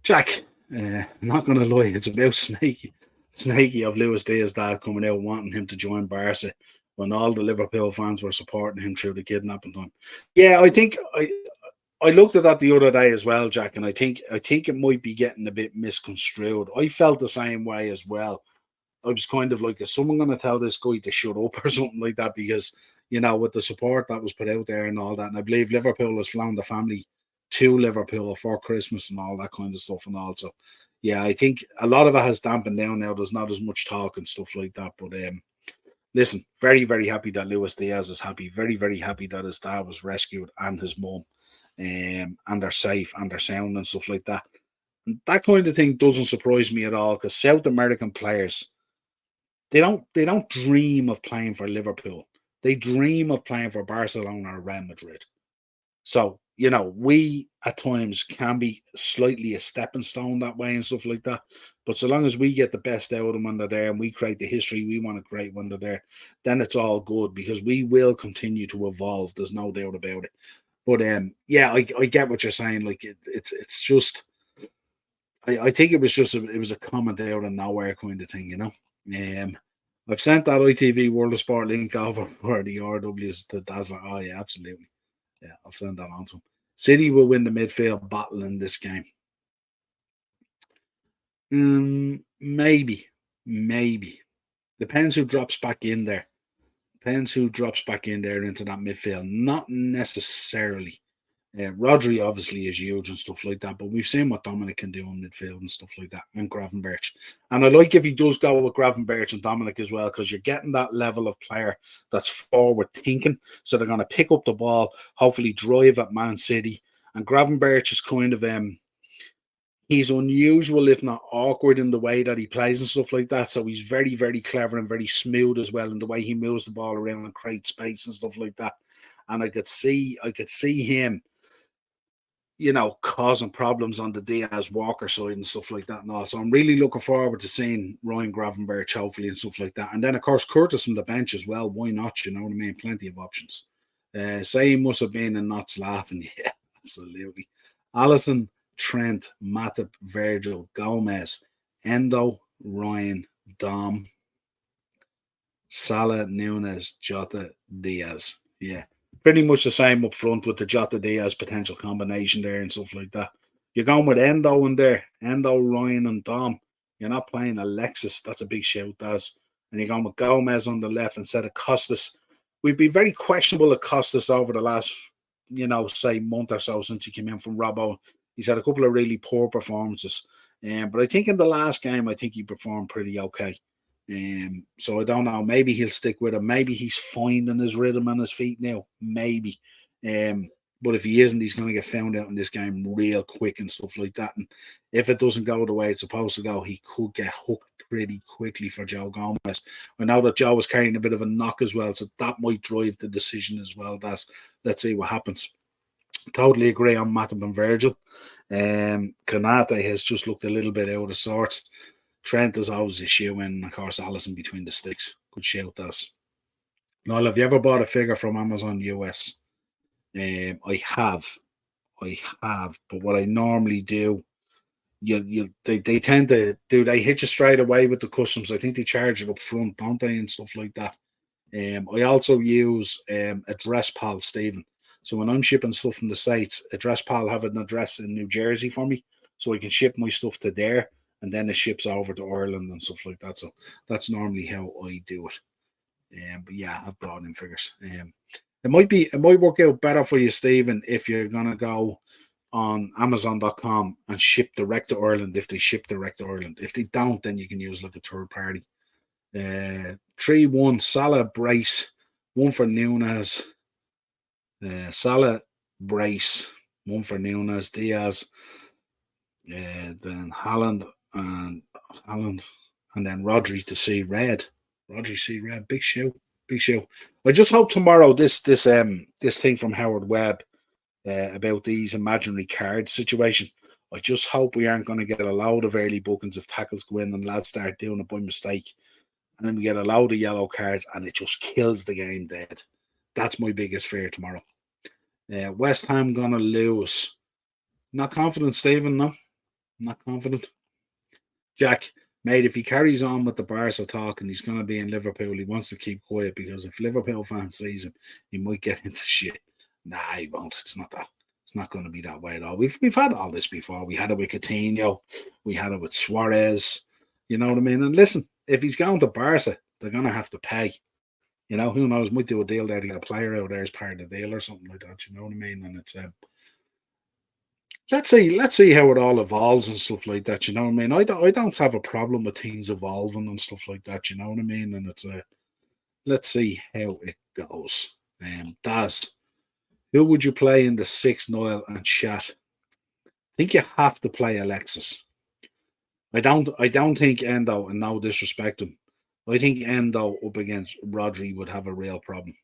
Jack, not going to lie, it's about snaky of Luis Diaz dad coming out wanting him to join Barca when all the Liverpool fans were supporting him through the kidnapping time. Yeah, I think I looked at that the other day as well, Jack, and I think it might be getting a bit misconstrued. I felt the same way as well. I was kind of like, is someone going to tell this guy to shut up or something like that? Because, you know, with the support that was put out there and all that, and I believe Liverpool has flown the family to Liverpool for Christmas and all that kind of stuff and all. So, yeah, I think a lot of it has dampened down now. There's not as much talk and stuff like that. But listen, very, very happy that Luis Diaz is happy. Very, very happy that his dad was rescued and his mum. And they're safe and they're sound and stuff like that. And that kind of thing doesn't surprise me at all because South American players, they don't dream of playing for Liverpool. They dream of playing for Barcelona or Real Madrid. So, you know, we at times can be slightly a stepping stone that way and stuff like that. But so long as we get the best out of them when they're there and we create the history we want to create when they're there, then it's all good because we will continue to evolve. There's no doubt about it. But yeah, I get what you're saying. Like it's just, I think it was a comment out of nowhere kind of thing, you know. I've sent that ITV World of Sport link over for the RWs to Dazzler. Oh yeah, absolutely. Yeah, I'll send that on to him. City will win the midfield battle in this game. Maybe. Depends who drops back in there. Depends who drops back in there into that midfield. Not necessarily. Rodri obviously is huge and stuff like that, but we've seen what Dominic can do in midfield and stuff like that, and Gravenberch. And I like if he does go with Gravenberch and Dominic as well, because you're getting that level of player that's forward thinking. So they're going to pick up the ball, hopefully drive at Man City. And Gravenberch is kind of he's unusual, if not awkward, in the way that he plays and stuff like that. So he's very, very clever and very smooth as well in the way he moves the ball around and creates space and stuff like that. And I could see him, causing problems on the Diaz Walker side and stuff like that and all. So I'm really looking forward to seeing Ryan Gravenberch hopefully and stuff like that. And then of course Curtis from the bench as well. Why not? You know what I mean? Plenty of options. Say he must have been and not laughing. Yeah, absolutely. Allison, Trent, Matip, Virgil, Gomez, Endo, Ryan, Dom, Salah, Nunes, Jota, Diaz. Yeah. Pretty much the same up front with the Jota Diaz potential combination there and stuff like that. You're going with Endo in there, Endo, Ryan, and Dom. You're not playing Alexis. That's a big shout, Daz. And you're going with Gomez on the left instead of Costas. We'd be very questionable at Costas over the last, say month or so since he came in from Robbo. He's had a couple of really poor performances. But I think in the last game, I think he performed pretty okay. So I don't know. Maybe he'll stick with him. Maybe he's finding his rhythm and his feet now. Maybe. But if he isn't, he's going to get found out in this game real quick and stuff like that. And if it doesn't go the way it's supposed to go, he could get hooked pretty quickly for Joe Gomez. I know that Joe was carrying a bit of a knock as well, so that might drive the decision as well. Let's see what happens. Totally agree on Matip and Virgil. Kanate has just looked a little bit out of sorts. Trent is always a shoe in, of course, Allison between the sticks. Good shout, that's. Niall, have you ever bought a figure from Amazon US? I have, but what I normally do, they tend to they hit you straight away with the customs. I think they charge it up front, don't they, and stuff like that. I also use AddressPal, Stephen. So when I'm shipping stuff from the States, AddressPal have an address in New Jersey for me, so I can ship my stuff to there, and then it ships over to Ireland and stuff like that. So that's normally how I do it. But yeah, I've brought in figures. It might work out better for you, Stephen, if you're gonna go on Amazon.com and ship direct to Ireland. If they ship direct to Ireland, if they don't, then you can use like a third party. 3-1 Salah brace, one for Nunes. Salah brace, one for Nunes. Diaz. Then Haaland and then Rodri to see red. Rodri see red. Big show. I just hope tomorrow this thing from Howard Webb about these imaginary cards situation. I just hope we aren't going to get a load of early bookings if tackles go in and lads start doing it by mistake, and then we get a load of yellow cards and it just kills the game dead. That's my biggest fear tomorrow. West Ham gonna lose. Not confident, Stephen. No, not confident. Jack, mate, if he carries on with the Barca talk and he's going to be in Liverpool, he wants to keep quiet, because if Liverpool fans sees him, he might get into shit. Nah, he won't. It's not that. It's not going to be that way at all. We've had all this before. We had it with Coutinho. We had it with Suarez. You know what I mean? And listen, if he's going to Barca, they're going to have to pay. Who knows? Might do a deal there to get a player out there as part of the deal or something like that. You know what I mean? And it's let's see how it all evolves and stuff like that. You know what I mean? I don't have a problem with things evolving and stuff like that. You know what I mean? And it's let's see how it goes. Daz, who would you play in the 6, Niall and Shat? I think you have to play Alexis. I don't think Endo, and no disrespect him, I think Endo up against Rodri would have a real problem.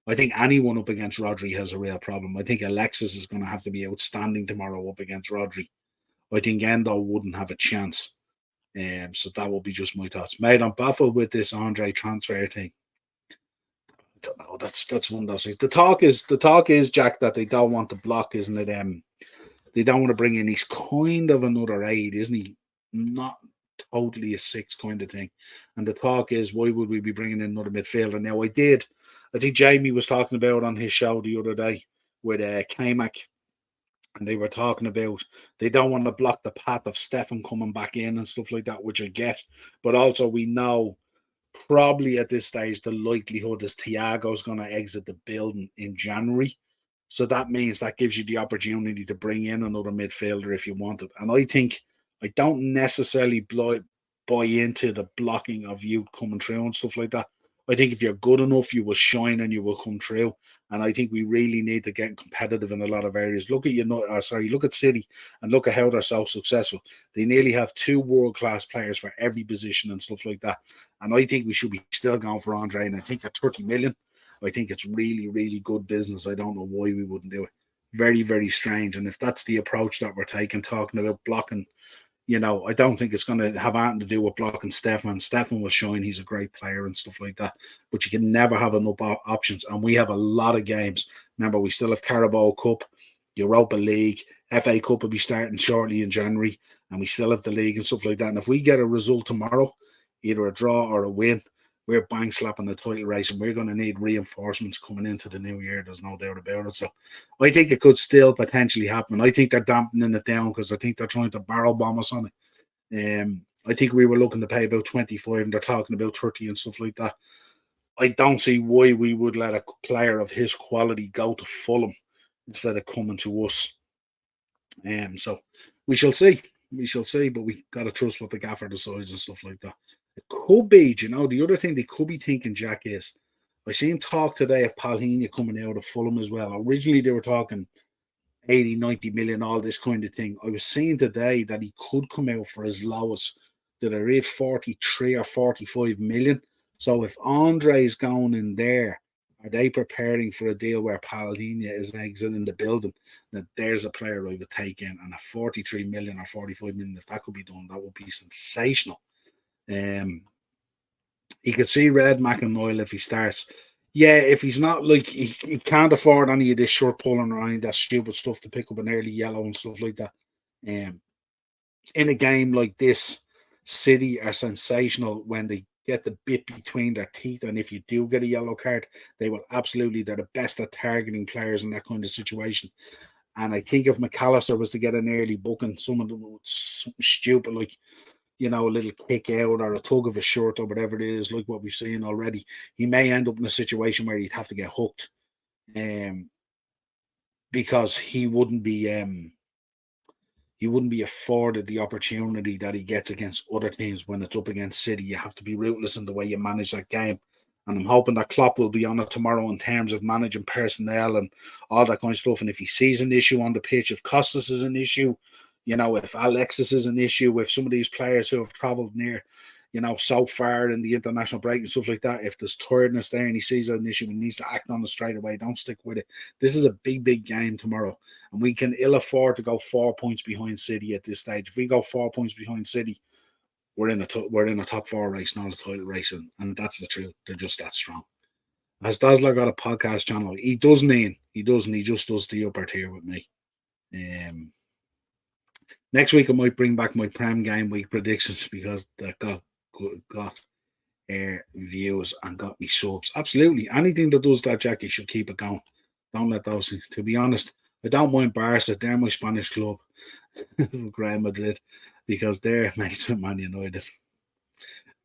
I think anyone up against Rodri has a real problem. I think Alexis is going to have to be outstanding tomorrow up against Rodri. I think Endo wouldn't have a chance. So that will be just my thoughts. Mate, I'm baffled with this Andre transfer thing. I don't know. That's one of those things. The talk is, Jack, that they don't want to block, isn't it? They don't want to bring in. He's kind of another 8, isn't he? Not totally a 6 kind of thing. And the talk is, why would we be bringing in another midfielder? Now, I think Jamie was talking about on his show the other day with Kamak, and they were talking about they don't want to block the path of Stefan coming back in and stuff like that, which I get. But also we know probably at this stage the likelihood is Thiago's going to exit the building in January. So that means that gives you the opportunity to bring in another midfielder if you want it. And I don't necessarily buy into the blocking of youth coming through and stuff like that. I think if you're good enough, you will shine and you will come through. And I think we really need to get competitive in a lot of areas. Look at City and look at how they're so successful. They nearly have 2 world-class players for every position and stuff like that. And I think we should be still going for Andre. And I think at 30 million, I think it's really, really good business. I don't know why we wouldn't do it. Very, very strange. And if that's the approach that we're taking, talking about blocking, I don't think it's going to have anything to do with blocking Stefan. Stefan will shine. He's a great player and stuff like that. But you can never have enough options. And we have a lot of games. Remember, we still have Carabao Cup, Europa League, FA Cup will be starting shortly in January. And we still have the league and stuff like that. And if we get a result tomorrow, either a draw or a win, we're bang slapping the title race, and we're going to need reinforcements coming into the new year. There's no doubt about it. So I think it could still potentially happen. I think they're dampening it down because I think they're trying to barrel bomb us on it. I think we were looking to pay about 25 and they're talking about 30 and stuff like that. I don't see why we would let a player of his quality go to Fulham instead of coming to us. So we shall see. We shall see, but we got to trust what the gaffer decides and stuff like that. It could be, the other thing they could be thinking, Jack, is I seen talk today of Palhinha coming out of Fulham as well. Originally, they were talking 80, 90 million, all this kind of thing. I was seeing today that he could come out for as low as, did I read 43 or 45 million? So if Andre's going in there, are they preparing for a deal where Palhinha is exiting the building? That there's a player I would take in, and a 43 million or 45 million, if that could be done, that would be sensational. He could see red Niall if he starts. Yeah, if he's not he can't afford any of this short pulling or any of that stupid stuff to pick up an early yellow and stuff like that. In a game like this, City are sensational when they get the bit between their teeth, and if you do get a yellow card, they're the best at targeting players in that kind of situation. And I think if McAllister was to get an early booking, something stupid like, a little kick out or a tug of a shirt or whatever it is, like what we've seen already, he may end up in a situation where he'd have to get hooked, because he wouldn't be afforded the opportunity that he gets against other teams when it's up against City. You have to be ruthless in the way you manage that game. And I'm hoping that Klopp will be on it tomorrow in terms of managing personnel and all that kind of stuff. And if he sees an issue on the pitch, if Costas is an issue, if Alexis is an issue, if some of these players who have travelled near, so far in the international break and stuff like that, if there's tiredness there and he sees an issue, he needs to act on it straight away. Don't stick with it. This is a big, big game tomorrow, and we can ill afford to go 4 points behind City at this stage. If we go 4 points behind City, we're in a top 4 race, not a title race, and that's the truth. They're just that strong. Has Dazzler got a podcast channel? He doesn't. He just does the upper tier with me. Next week I might bring back my Prem game week predictions because that got views and got me subs. Absolutely. Anything that does that, Jackie, should keep it going. Don't let those things. To be honest, I don't mind Barca. They're my Spanish club, Real Madrid, because they're mates with Man United.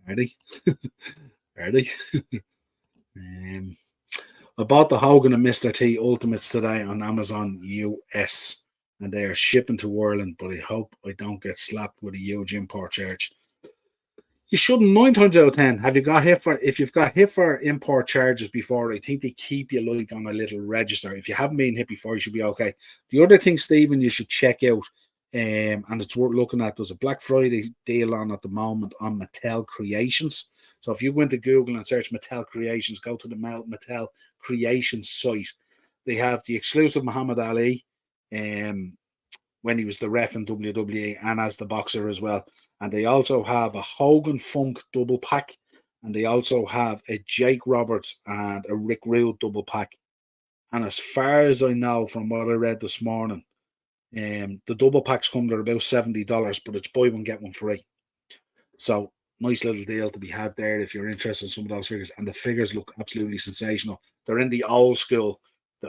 Ready? Ready? I bought the Hogan and Mr. T Ultimates today on Amazon US, and they are shipping to Ireland, but I hope I don't get slapped with a huge import charge. You shouldn't. 9 times out of 10, if you've got hit for import charges before, I think they keep you like on a little register. If you haven't been hit before, you should be okay. The other thing, Stephen, you should check out, and it's worth looking at, there's a Black Friday deal on at the moment on Mattel Creations. So if you go into Google and search Mattel Creations, go to the Mattel Creations site. They have the exclusive Muhammad Ali, when he was the ref in WWE and as the boxer as well. And they also have a Hogan Funk double pack. And they also have a Jake Roberts and a Rick Rude double pack. And as far as I know from what I read this morning, the double packs come to about $70, but it's buy one, get one free. So nice little deal to be had there if you're interested in some of those figures. And the figures look absolutely sensational. They're in the old school.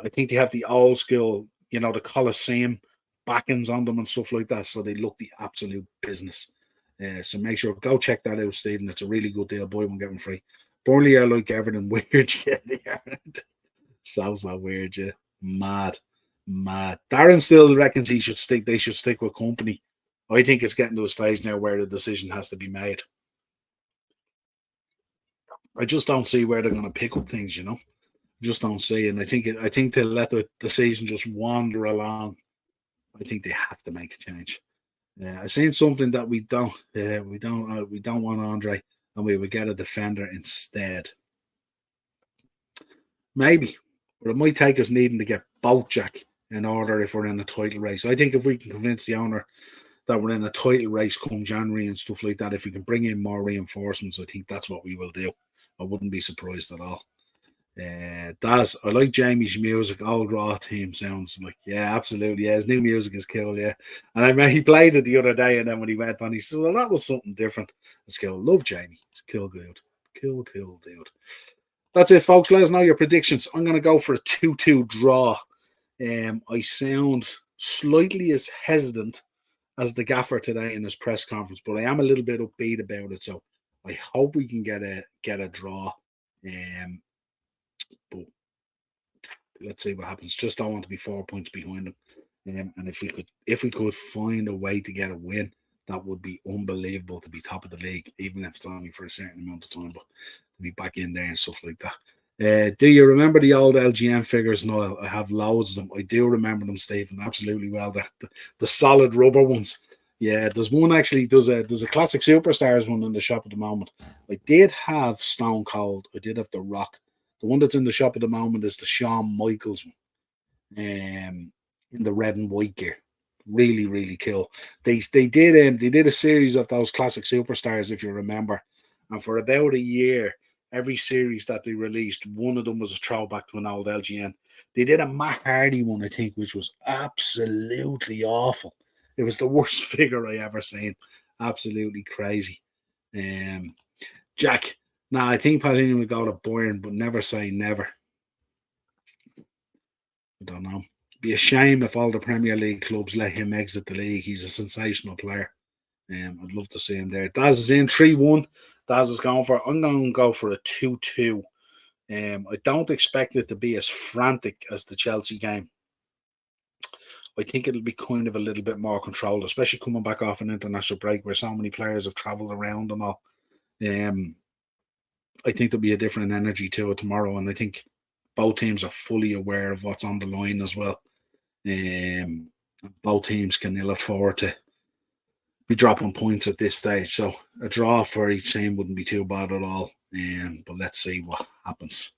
I think they have the old school, the Coliseum backings on them and stuff like that. So they look the absolute business. So make sure, go check that out, Stephen. It's a really good deal. Buy one, get one free. Burnley are like everything weird. Yeah, they aren't. So weird, yeah. Mad. Darren still reckons they should stick with company. I think it's getting to a stage now where the decision has to be made. I just don't see where they're going to pick up things, Just don't see, and I think to let the season just wander along, I think they have to make a change. I've seen something that we don't want Andre, and we would get a defender instead. Maybe, but it might take us needing to get both Jack in order if we're in a title race. I think if we can convince the owner that we're in a title race come January and stuff like that, if we can bring in more reinforcements, I think that's what we will do. I wouldn't be surprised at all. Daz, I like Jamie's music. Old Raw team sounds like, yeah, absolutely. Yeah, his new music is cool. Yeah, and I mean, he played it the other day, and then when he went on, he said, "Well, that was something different." It's cool. Love Jamie. It's cool, dude. Cool, dude. That's it, folks. Let us know your predictions. I'm going to go for a 2-2 draw. I sound slightly as hesitant as the gaffer today in his press conference, but I am a little bit upbeat about it. So I hope we can get a draw. But let's see what happens. Just don't want to be 4 points behind them. And if we could find a way to get a win, that would be unbelievable to be top of the league, even if it's only for a certain amount of time. But to be back in there and stuff like that. Do you remember the old LGM figures, Niall? I have loads of them. I do remember them, Stephen, absolutely well. The solid rubber ones. Yeah, there's one actually. There's a classic superstars one in the shop at the moment. I did have Stone Cold. I did have the Rock. The one that's in the shop at the moment is the Shawn Michaels one, in the red and white gear. Really, really cool. They did a series of those classic superstars, if you remember, and for about a year, every series that they released, one of them was a throwback to an old LGN. They did a Matt Hardy one, I think, which was absolutely awful. It was the worst figure I ever seen. Absolutely crazy. Jack. Nah, I think Palini would go to Bayern, but never say never. I don't know. It'd be a shame if all the Premier League clubs let him exit the league. He's a sensational player. I'd love to see him there. Daz is in 3-1. Daz is going for. I'm going to go for a 2-2. I don't expect it to be as frantic as the Chelsea game. I think it'll be kind of a little bit more controlled, especially coming back off an international break where so many players have travelled around and all. I think there'll be a different energy to it tomorrow, and I think both teams are fully aware of what's on the line as well. Both teams can ill afford to be dropping points at this stage, so a draw for each team wouldn't be too bad at all. But let's see what happens.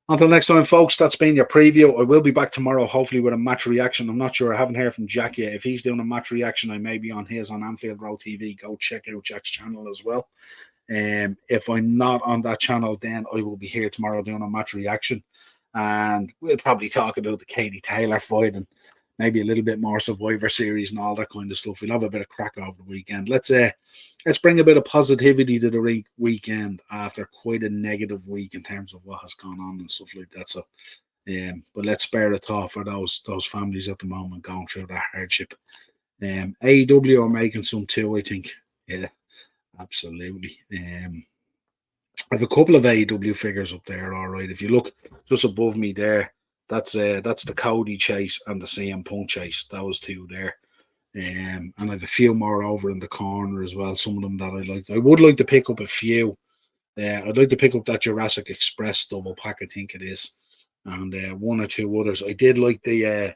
Until next time, folks, that's been your preview. I will be back tomorrow, hopefully, with a match reaction. I'm not sure. I haven't heard from Jack yet. If he's doing a match reaction, I may be on his on Anfield Road TV. Go check out Jack's channel as well. If I'm not on that channel, then I will be here tomorrow doing a match reaction, and we'll probably talk about the Katie Taylor fight and maybe a little bit more Survivor Series and all that kind of stuff. We'll have a bit of crack over the weekend. Let's bring a bit of positivity to the weekend after quite a negative week in terms of what has gone on and stuff like that. So, but let's spare a thought for those families at the moment going through that hardship. AEW are making some too, I think. Yeah. Absolutely. I have a couple of AEW figures up there. All right, if you look just above me there, that's the Cody chase and the CM Punk chase. Those two there, and I have a few more over in the corner as well. Some of them that I like. I would like to pick up a few. I'd like to pick up that Jurassic Express double pack. I think it is, and one or two others. I did like the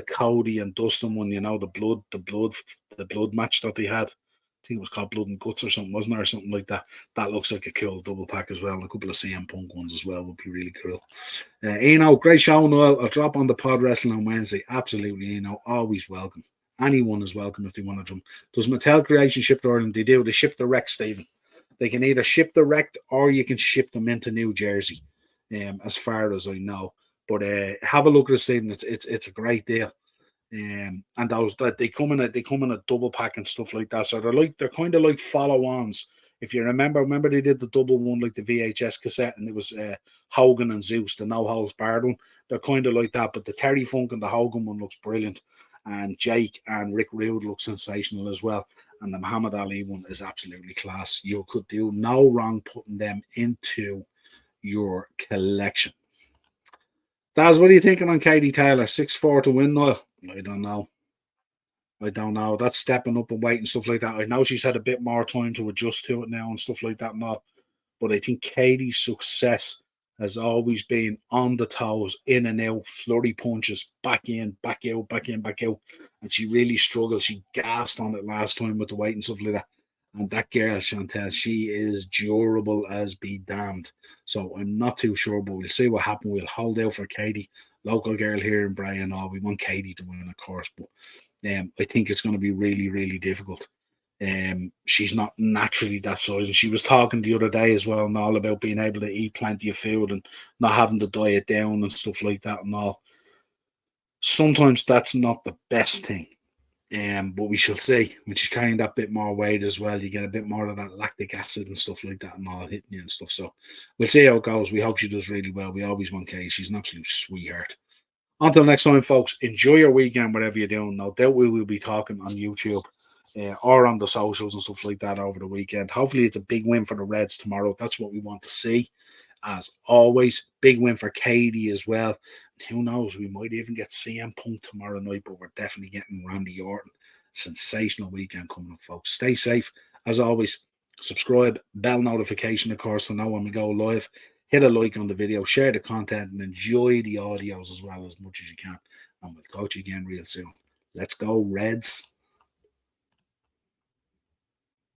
Cody and Dustin one. You know, the blood match that they had. I think it was called Blood and Guts or something, wasn't there? Or something like that. That looks like a cool double pack as well. And a couple of CM Punk ones as well would be really cool. Great show, Noel. I'll drop on the pod wrestling on Wednesday. Absolutely, always welcome. Anyone is welcome if they want to jump. Does Mattel Creation ship to Ireland? They do. They ship direct, Stephen. They can either ship direct or you can ship them into New Jersey, as far as I know. But have a look at it, Stephen. It's a great deal. And those that they come in a double pack and stuff like that. So they're kind of like follow-ons. If you remember they did the double one like the VHS cassette, and it was Hogan and Zeus, the no holds barred one. They're kind of like that, but the Terry Funk and the Hogan one looks brilliant, and Jake and Rick Rude look sensational as well. And the Muhammad Ali one is absolutely class. You could do no wrong putting them into your collection. Daz, what are you thinking on Katie Taylor? 6-4 to win, Niall? I don't know. I don't know. That's stepping up and waiting, stuff like that. I know she's had a bit more time to adjust to it now and stuff like that and all. But I think Katie's success has always been on the toes, in and out, flurry punches, back in, back out, back in, back out. And she really struggled. She gassed on it last time with the weight and stuff like that. And that girl, Chantel, she is durable as be damned. So I'm not too sure, but we'll see what happens. We'll hold out for Katie, local girl here in Bray and all. We want Katie to win, of course, but I think it's going to be really, really difficult. She's not naturally that size. And she was talking the other day as well and all about being able to eat plenty of food and not having to diet down and stuff like that and all. Sometimes that's not the best thing. But we shall see. When she's carrying that bit more weight as well, you get a bit more of that lactic acid and stuff like that and all hitting you and stuff. So we'll see how it goes. We hope she does really well. We always want Kay. She's an absolute sweetheart. Until next time, folks, enjoy your weekend, whatever you're doing. No doubt we will be talking on YouTube or on the socials and stuff like that over the weekend. Hopefully, it's a big win for the Reds tomorrow. That's what we want to see. As always, big win for Katie as well. Who knows? We might even get CM Punk tomorrow night, but we're definitely getting Randy Orton. Sensational weekend coming up, folks. Stay safe. As always, subscribe, bell notification, of course, to know when we go live. Hit a like on the video, share the content, and enjoy the audios as well as much as you can. And we'll talk to you again real soon. Let's go, Reds.